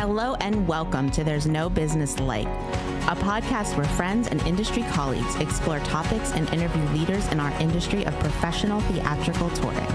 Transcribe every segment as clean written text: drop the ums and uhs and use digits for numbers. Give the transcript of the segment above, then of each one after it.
Hello and welcome to There's No Business Like, a podcast where friends and industry colleagues explore topics and interview leaders in our industry of professional theatrical touring.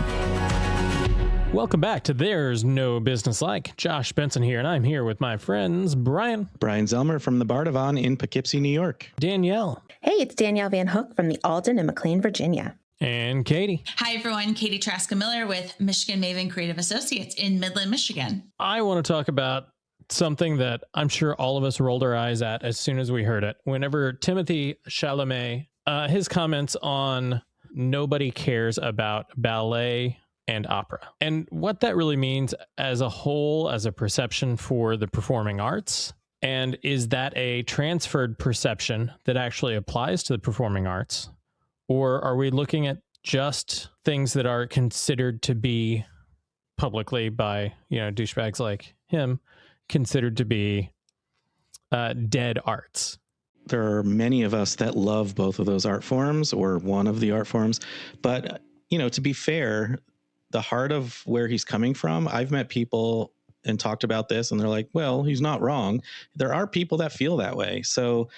Welcome back to There's No Business Like. Josh Benson here, and I'm here with my friends Brian Zelmer from the Bardavon in Poughkeepsie, New York. Danielle. Hey, it's Danielle Van Hook from the Alden in McLean, Virginia. And Katie. Hi, everyone. Katie Traska-Miller with Michigan Maven Creative Associates in Midland, Michigan. I want to talk about something that I'm sure all of us rolled our eyes at as soon as we heard it. Whenever Timothee Chalamet, his comments on nobody cares about ballet and opera, and what that really means as a whole, as a perception for the performing arts. And is that a transferred perception that actually applies to the performing arts? Or are we looking at just things that are considered to be publicly by, douchebags like him, considered to be dead arts? There are many of us that love both of those art forms or one of the art forms. But, to be fair, the heart of where he's coming from, I've met people and talked about this and they're like, well, he's not wrong. There are people that feel that way. So,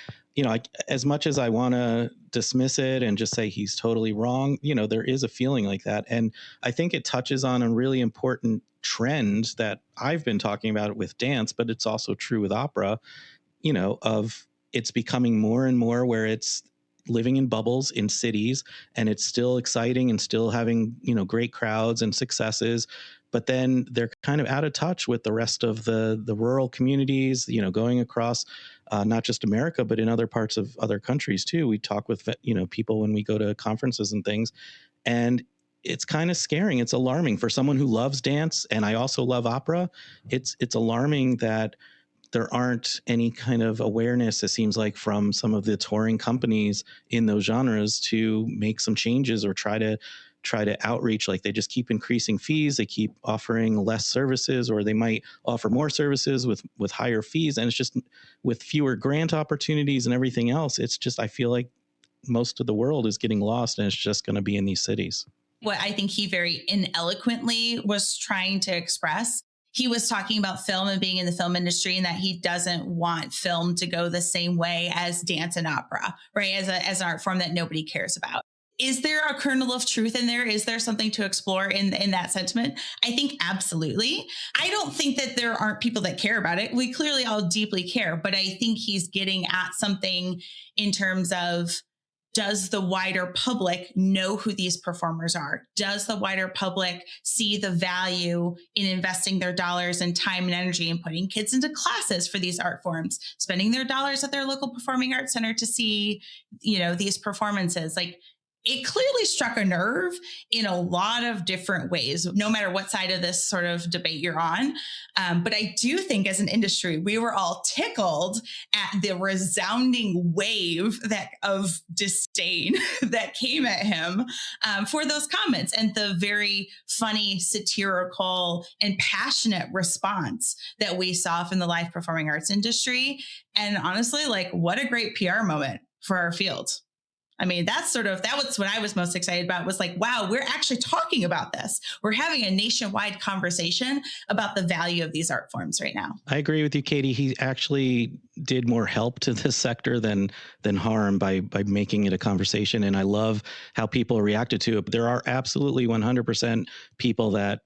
as much as I want to dismiss it and just say he's totally wrong, there is a feeling like that. And I think it touches on a really important trend that I've been talking about with dance, but it's also true with opera, of it's becoming more and more where it's living in bubbles in cities, and it's still exciting and still having, great crowds and successes. But then they're kind of out of touch with the rest of the rural communities, going across not just America, but in other parts of other countries too. We talk with, people when we go to conferences and things, and it's kind of scaring. It's alarming for someone who loves dance. And I also love opera. It's alarming that there aren't any kind of awareness, it seems like, from some of the touring companies in those genres to make some changes or try to outreach. Like, they just keep increasing fees. They keep offering less services, or they might offer more services with higher fees. And it's just with fewer grant opportunities and everything else. It's just, I feel like most of the world is getting lost, and it's just going to be in these cities. What I think he very ineloquently was trying to express, he was talking about film and being in the film industry, and that he doesn't want film to go the same way as dance and opera, right? As an art form that nobody cares about. Is there a kernel of truth in there? Is there something to explore in that sentiment? I think absolutely. I don't think that there aren't people that care about it. We clearly all deeply care, but I think he's getting at something in terms of, does the wider public know who these performers are? Does the wider public see the value in investing their dollars and time and energy and putting kids into classes for these art forms, spending their dollars at their local performing arts center to see, these performances? Like, it clearly struck a nerve in a lot of different ways, no matter what side of this sort of debate you're on. But I do think as an industry, we were all tickled at the resounding wave of disdain that came at him for those comments, and the very funny, satirical, and passionate response that we saw from the live performing arts industry. And honestly, what a great PR moment for our field. I mean, that was what I was most excited about, was like, wow, we're actually talking about this. We're having a nationwide conversation about the value of these art forms right now. I agree with you, Katie. He actually did more help to this sector than harm by making it a conversation. And I love how people reacted to it. There are absolutely 100% people that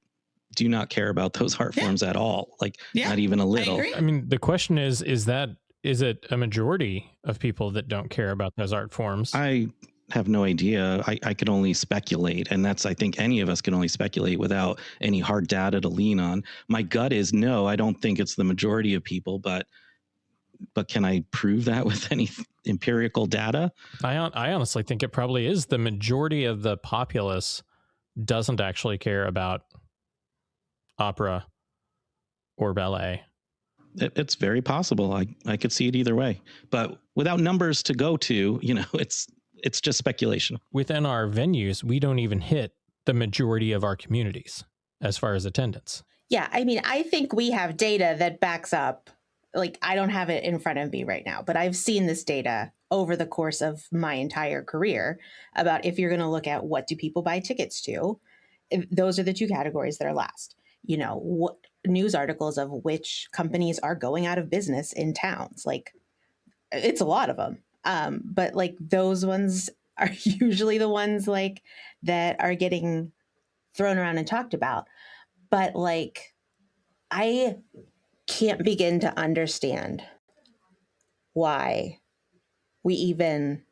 do not care about those art forms at all. Not even a little. I mean, the question is it a majority of people that don't care about those art forms? I have no idea. I could only speculate. And I think any of us can only speculate without any hard data to lean on. My gut is no, I don't think it's the majority of people, but can I prove that with any empirical data? I honestly think it probably is. The majority of the populace doesn't actually care about opera or ballet. It's very possible. I could see it either way, but without numbers to go to, it's just speculation. Within our venues, we don't even hit the majority of our communities as far as attendance. Yeah, I mean, I think we have data that backs up, I don't have it in front of me right now, but I've seen this data over the course of my entire career about, if you're going to look at what do people buy tickets to, those are the two categories that are last. news articles of which companies are going out of business in towns. Like, it's a lot of them. But like those ones are usually the ones like that are getting thrown around and talked about. But like, I can't begin to understand why we even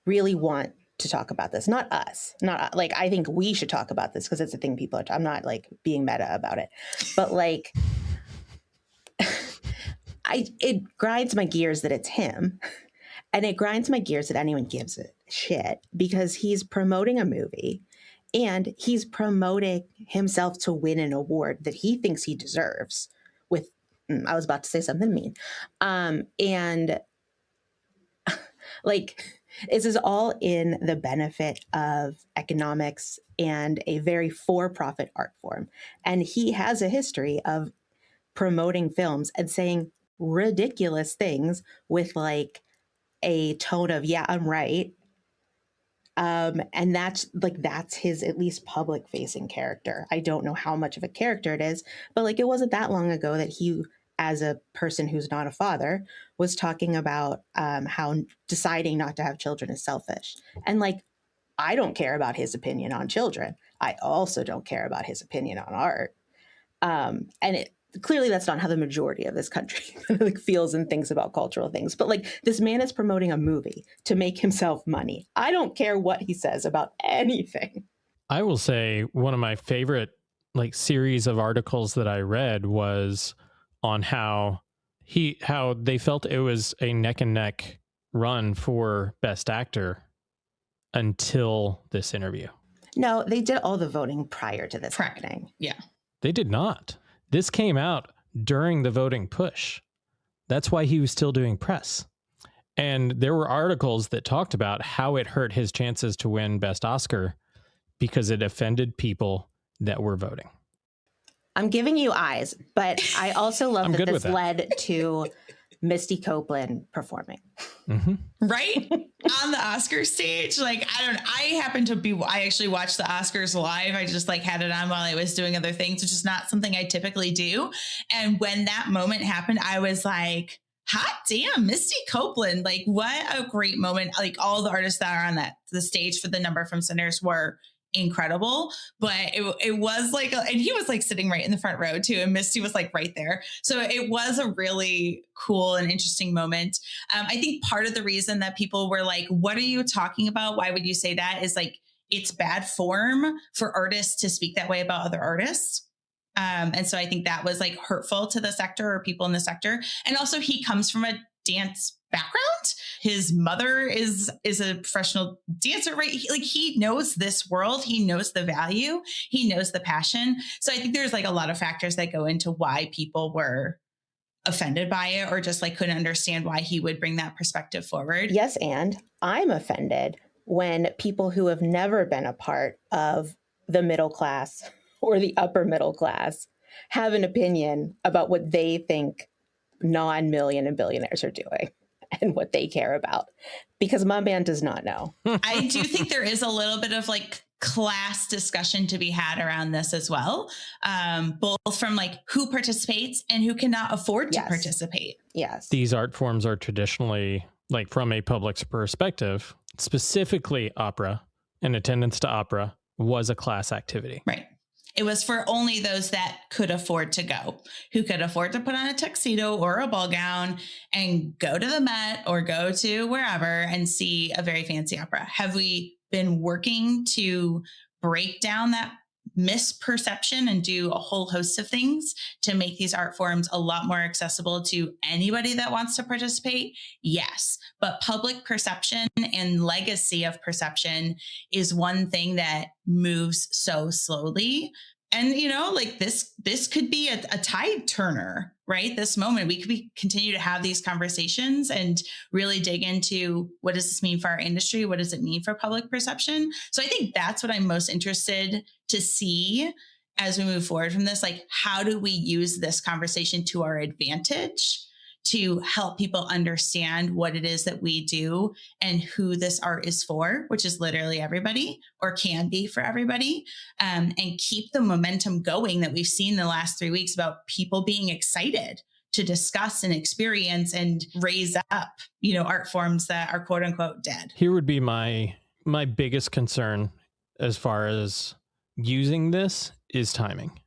really want to talk about this. Not us. Not like, I think we should talk about this because it's a thing people are. I'm not like being meta about it, but like, it grinds my gears that it's him, and it grinds my gears that anyone gives a shit because he's promoting a movie and he's promoting himself to win an award that he thinks he deserves. With, I was about to say something mean, and like, this is all in the benefit of economics and a very for-profit art form. And he has a history of promoting films and saying ridiculous things with like a tone of, yeah, I'm right. And that's his at least public facing character. I don't know how much of a character it is, but like, it wasn't that long ago that he, as a person who's not a father, was talking about how deciding not to have children is selfish. And like, I don't care about his opinion on children. I also don't care about his opinion on art. Clearly that's not how the majority of this country like feels and thinks about cultural things. But like, this man is promoting a movie to make himself money. I don't care what he says about anything. I will say one of my favorite like series of articles that I read was on how they felt it was a neck and neck run for Best Actor until this interview. No, they did all the voting prior to this happening. Yeah. They did not. This came out during the voting push. That's why he was still doing press. And there were articles that talked about how it hurt his chances to win Best Oscar because it offended people that were voting. I'm giving you eyes, but I also love that this led to Misty Copeland performing. Mm-hmm. Right? On the Oscar stage. Like, I actually watched the Oscars live. I just like had it on while I was doing other things, which is not something I typically do. And when that moment happened, I was like, hot damn, Misty Copeland. Like, what a great moment. Like, all the artists that are on the stage for The Number from Sinners were incredible, but it was like, and he was like sitting right in the front row too, and Misty was like right there. So it was a really cool and interesting moment. I think part of the reason that people were like, what are you talking about? Why would you say that? Is like, it's bad form for artists to speak that way about other artists. And so I think that was like hurtful to the sector or people in the sector. And also, he comes from a dance background. His mother is a professional dancer, right? He knows this world. He knows the value. He knows the passion. So I think there's like a lot of factors that go into why people were offended by it, or just like couldn't understand why he would bring that perspective forward. Yes, and I'm offended when people who have never been a part of the middle class or the upper middle class have an opinion about what they think non-million and billionaires are doing and what they care about, because my man does not know. I do think there is a little bit of like class discussion to be had around this as well, both from like who participates and who cannot afford to participate. Yes. These art forms are traditionally, like from a public's perspective, specifically opera and attendance to opera was a class activity. Right. It was for only those that could afford to go, who could afford to put on a tuxedo or a ball gown and go to the Met or go to wherever and see a very fancy opera. Have we been working to break down that misperception and do a whole host of things to make these art forms a lot more accessible to anybody that wants to participate? Yes. But public perception and legacy of perception is one thing that moves so slowly. And, you know, like this could be a tide turner, right? This moment, we could continue to have these conversations and really dig into what does this mean for our industry? What does it mean for public perception? So I think that's what I'm most interested to see as we move forward from this. Like, how do we use this conversation to our advantage to help people understand what it is that we do and who this art is for, which is literally everybody, or can be for everybody, and keep the momentum going that we've seen the last 3 weeks about people being excited to discuss and experience and raise up, art forms that are quote unquote dead. Here would be my biggest concern as far as using this is timing.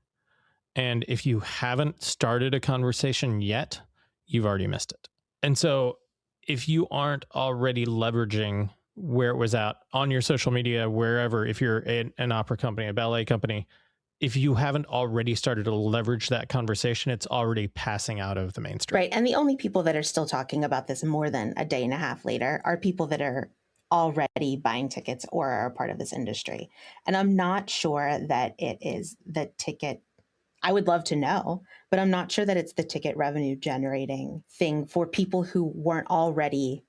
And if you haven't started a conversation yet, you've already missed it. And so if you aren't already leveraging where it was at on your social media, wherever, if you're an opera company, a ballet company, if you haven't already started to leverage that conversation, it's already passing out of the mainstream. Right. And the only people that are still talking about this more than a day and a half later are people that are already buying tickets or are part of this industry. And I'm not sure that it is the ticket. I would love to know, but I'm not sure that it's the ticket revenue generating thing for people who weren't already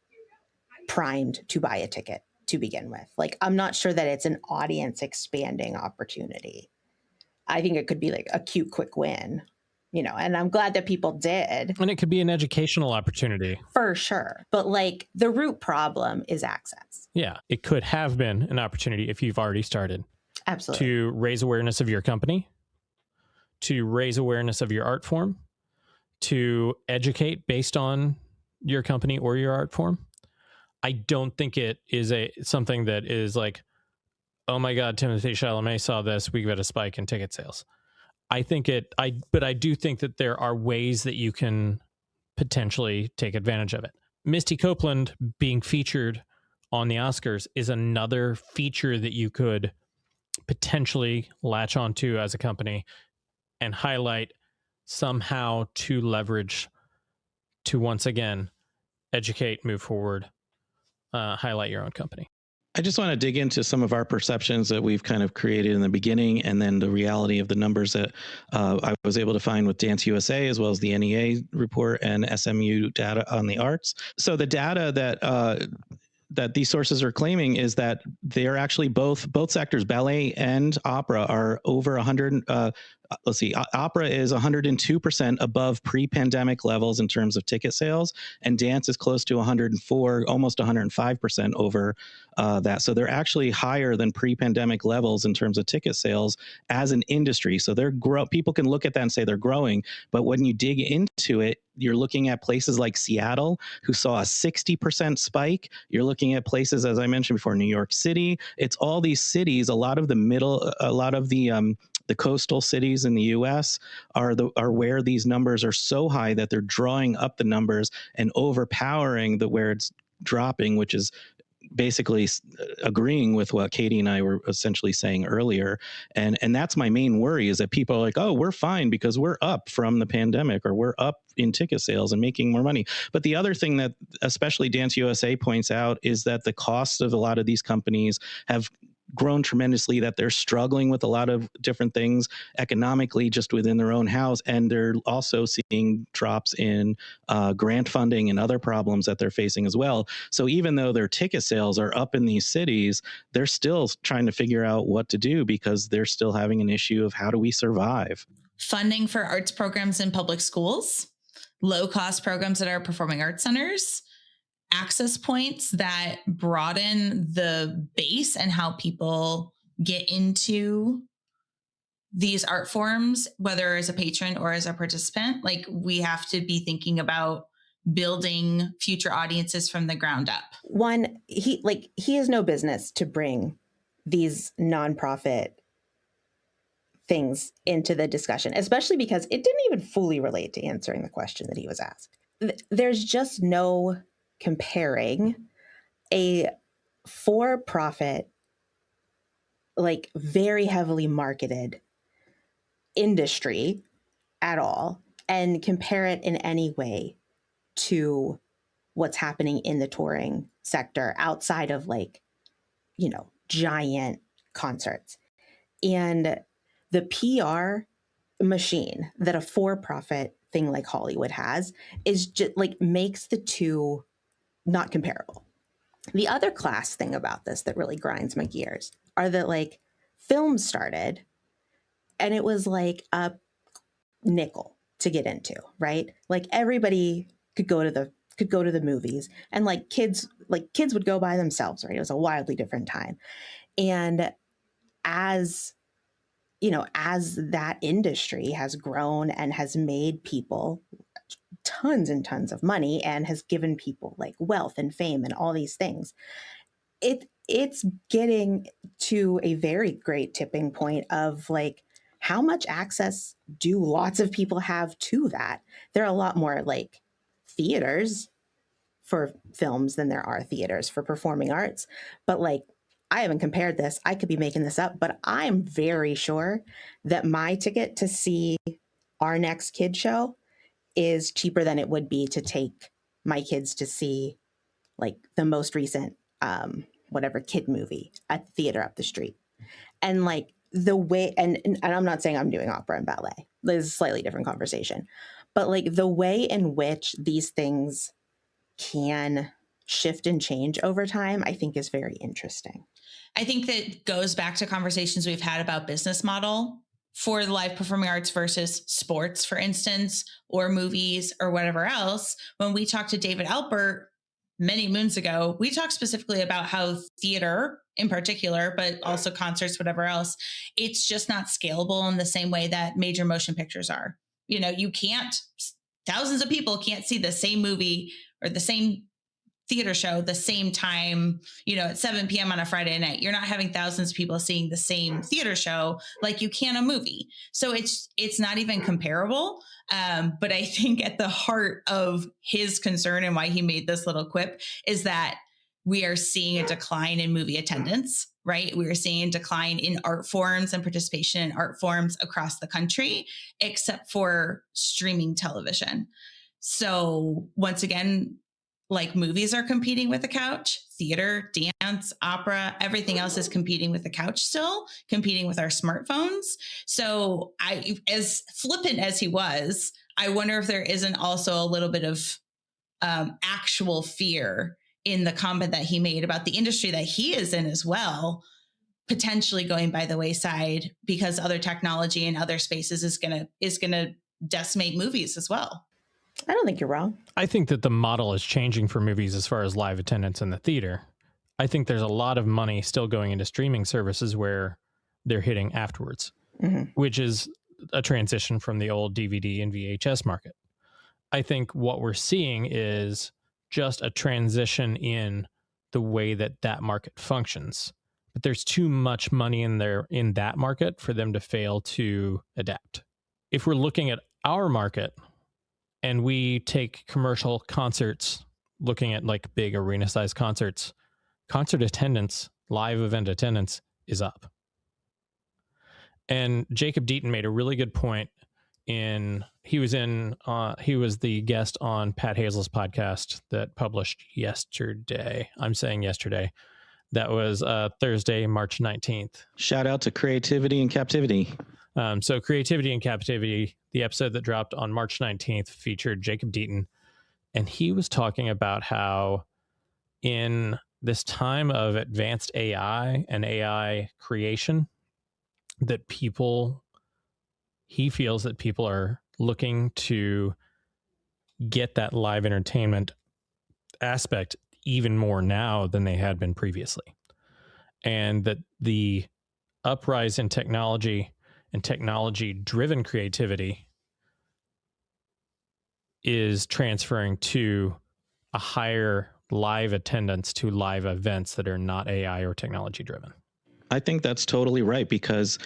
primed to buy a ticket to begin with. Like, I'm not sure that it's an audience expanding opportunity. I think it could be like a cute, quick win, and I'm glad that people did. And it could be an educational opportunity. For sure. But like the root problem is access. Yeah. It could have been an opportunity if you've already started. Absolutely. To raise awareness of your company, to raise awareness of your art form, to educate based on your company or your art form. I don't think it is something that is like, oh my God, Timothee Chalamet saw this, we got a spike in ticket sales. But I do think that there are ways that you can potentially take advantage of it. Misty Copeland being featured on the Oscars is another feature that you could potentially latch onto as a company and highlight somehow to leverage to once again educate, move forward, highlight your own company. I just want to dig into some of our perceptions that we've kind of created in the beginning, and then the reality of the numbers that I was able to find with Dance USA, as well as the NEA report and SMU data on the arts. So the data that these sources are claiming is that they're actually both sectors, ballet and opera, are over 100. Opera is 102% above pre-pandemic levels in terms of ticket sales, and dance is close to 104, almost 105% over that. So they're actually higher than pre-pandemic levels in terms of ticket sales as an industry. So people can look at that and say they're growing, but when you dig into it, you're looking at places like Seattle, who saw a 60% spike. You're looking at places, as I mentioned before, New York City. It's all these cities. A lot of the coastal cities in the U.S. are where these numbers are so high that they're drawing up the numbers and overpowering where it's dropping, which is basically agreeing with what Katie and I were essentially saying earlier. And that's my main worry, is that people are like, oh, we're fine because we're up from the pandemic, or we're up in ticket sales and making more money. But the other thing that especially Dance USA points out is that the cost of a lot of these companies have grown tremendously, that they're struggling with a lot of different things economically just within their own house. And they're also seeing drops in grant funding and other problems that they're facing as well. So even though their ticket sales are up in these cities, they're still trying to figure out what to do, because they're still having an issue of how do we survive? Funding for arts programs in public schools, low-cost programs at our performing arts centers, access points that broaden the base and how people get into these art forms, whether as a patron or as a participant. Like, we have to be thinking about building future audiences from the ground up. One, he has no business to bring these nonprofit things into the discussion, especially because it didn't even fully relate to answering the question that he was asked. There's just no comparing a for-profit, like very heavily marketed industry at all, and compare it in any way to what's happening in the touring sector outside of giant concerts. And the PR machine that a for-profit thing like Hollywood has is just makes the two not comparable. The other class thing about this that really grinds my gears are that films started and it was like a nickel to get into, right? Like everybody could go to the movies, and kids would go by themselves, right? It was a wildly different time. And as as that industry has grown and has made people tons and tons of money and has given people like wealth and fame and all these things, it's getting to a very great tipping point of like, how much access do lots of people have to that? There are a lot more like theaters for films than there are theaters for performing arts. But like, I haven't compared this. I could be making this up, but I'm very sure that my ticket to see our next kid show is cheaper than it would be to take my kids to see like the most recent whatever kid movie at the theater up the street. And like the way, and I'm not saying I'm doing opera and ballet. This is a slightly different conversation. But like the way in which these things can shift and change over time, I think is very interesting. I think that goes back to conversations we've had about business model for the live performing arts versus sports, for instance, or movies or whatever else. When we talked to David Alpert many moons ago, we talked specifically about how theater in particular, but also concerts, whatever else, it's just not scalable in the same way that major motion pictures are. You can't, thousands of people can't see the same movie or the same theater show the same time, at 7 p.m. on a Friday night. You're not having thousands of people seeing the same theater show like you can a movie. So it's not even comparable. But I think at the heart of his concern and why he made this little quip is that we are seeing a decline in movie attendance, right? We are seeing a decline in art forms and participation in art forms across the country, except for streaming television. So once again, like movies are competing with the couch, theater, dance, opera, everything else is competing with the couch still, competing with our smartphones. So as flippant as he was, I wonder if there isn't also a little bit of actual fear in the comment that he made about the industry that he is in as well, potentially going by the wayside because other technology in other spaces is gonna decimate movies as well. I don't think you're wrong. I think that the model is changing for movies as far as live attendance in the theater. I think there's a lot of money still going into streaming services where they're hitting afterwards, which is a transition from the old DVD and VHS market. I think what we're seeing is just a transition in the way that market functions. But there's too much money in that market for them to fail to adapt. If we're looking at our market, and we take commercial concerts, looking at like big arena sized concerts, concert attendance, live event attendance is up. And Jacob Deaton made a really good point he was the guest on Pat Hazel's podcast that published yesterday. I'm saying yesterday. That was Thursday, March 19th. Shout out to Creativity in Captivity. So Creativity in Captivity, the episode that dropped on March 19th, featured Jacob Deaton. And he was talking about how in this time of advanced AI and AI creation, he feels that people are looking to get that live entertainment aspect even more now than they had been previously. And that the uprise in technology and technology-driven creativity is transferring to a higher live attendance to live events that are not AI or technology-driven. I think that's totally right, because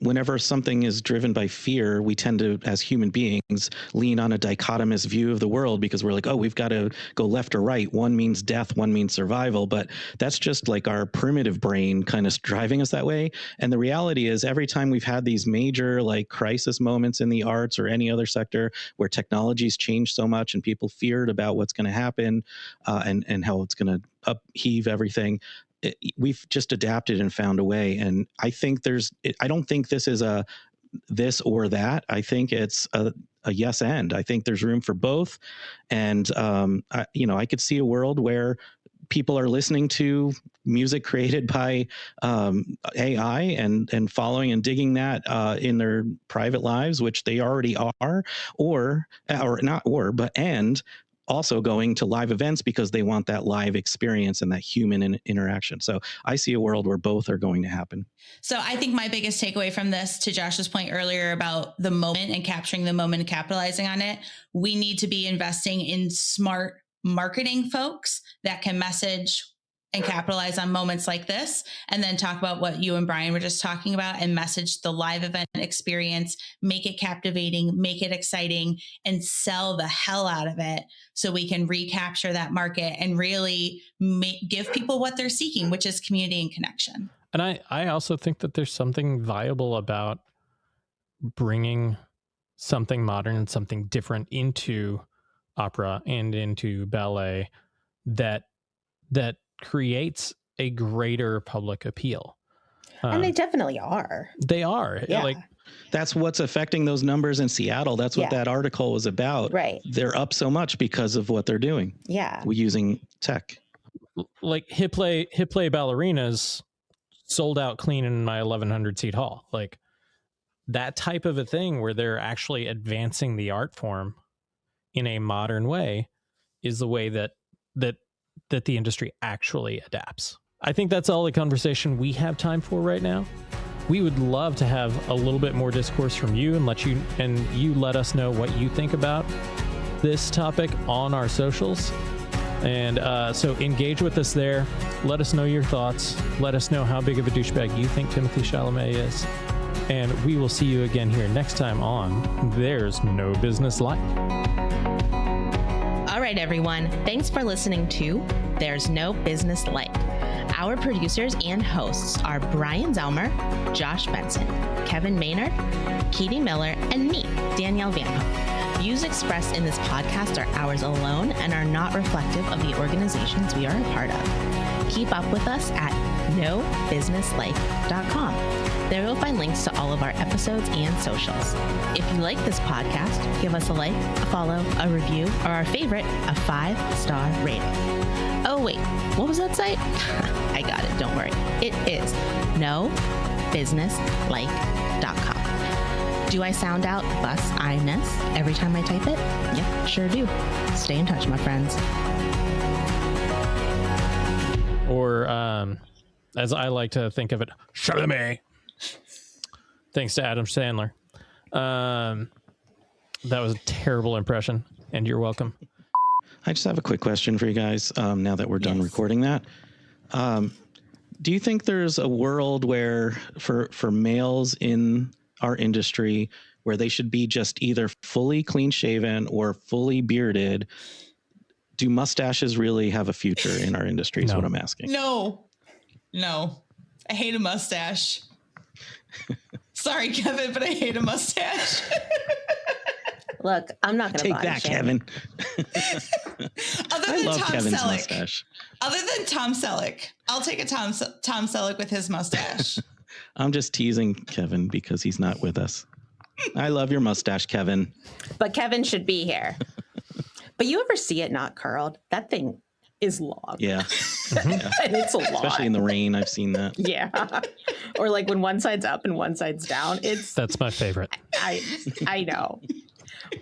whenever something is driven by fear, we tend to, as human beings, lean on a dichotomous view of the world because we're like, oh, we've got to go left or right. One means death, one means survival. But that's just like our primitive brain kind of driving us that way. And the reality is every time we've had these major like crisis moments in the arts or any other sector where technology's changed so much and people feared about what's going to happen and how it's going to upheave everything, we've just adapted and found a way. And I think I don't think this is a this or that. I think it's a yes and. I think there's room for both. And, I could see a world where people are listening to music created by AI and following and digging that in their private lives, which they already are, or not, but also going to live events because they want that live experience and that human interaction. So I see a world where both are going to happen. So I think my biggest takeaway from this, to Josh's point earlier about the moment and capturing the moment and capitalizing on it, we need to be investing in smart marketing folks that can message and capitalize on moments like this, and then talk about what you and Brian were just talking about and message the live event experience, make it captivating, make it exciting, and sell the hell out of it so we can recapture that market and really give people what they're seeking, which is community and connection. And I also think that there's something viable about bringing something modern and something different into opera and into ballet that creates a greater public appeal. And they definitely are. They are. Yeah. Like, that's what's affecting those numbers in Seattle. That's what that article was about. Right. They're up so much because of what they're doing. Yeah. Using tech. Like hip play ballerinas sold out clean in my 1,100 seat hall. Like that type of a thing where they're actually advancing the art form in a modern way is the way that the industry actually adapts. I think that's all the conversation we have time for right now. We would love to have a little bit more discourse from you and you let us know what you think about this topic on our socials. And so engage with us there. Let us know your thoughts. Let us know how big of a douchebag you think Timothee Chalamet is. And we will see you again here next time on There's No Business Like. All right, everyone. Thanks for listening to There's No Business Like. Our producers and hosts are Brian Zelmer, Josh Benson, Kevin Maynard, Katie Miller, and me, Danielle Van Hook. Views expressed in this podcast are ours alone and are not reflective of the organizations we are a part of. Keep up with us at nobusinesslike.com. There you'll find links to all of our episodes and socials. If you like this podcast, give us a like, a follow, a review, or our favorite, a 5-star rating. Oh wait, what was that site? I got it, don't worry. It is nobusinesslike.com. Do I sound out bus-I-ness every time I type it? Yep, sure do. Stay in touch, my friends. Or, as I like to think of it, Chalamet. Thanks to Adam Sandler. That was a terrible impression, and you're welcome. I just have a quick question for you guys now that we're done recording that. Do you think there's a world where for males in our industry where they should be just either fully clean shaven or fully bearded? Do mustaches really have a future in our industry is what I'm asking. No. I hate a mustache. Sorry, Kevin, but I hate a mustache. Look, I'm not going to take that, Kevin. Other than I love Tom Kevin's Selleck. mustache. Other than Tom Selleck, I'll take a Tom Selleck with his mustache. I'm just teasing Kevin because he's not with us. I love your mustache, Kevin. But Kevin should be here. But you ever see it not curled? That thing is long. Yeah. And it's a lot. Especially in the rain, I've seen that. Yeah. Or like when one side's up and one side's down. That's my favorite. I know.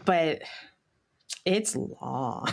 But it's long.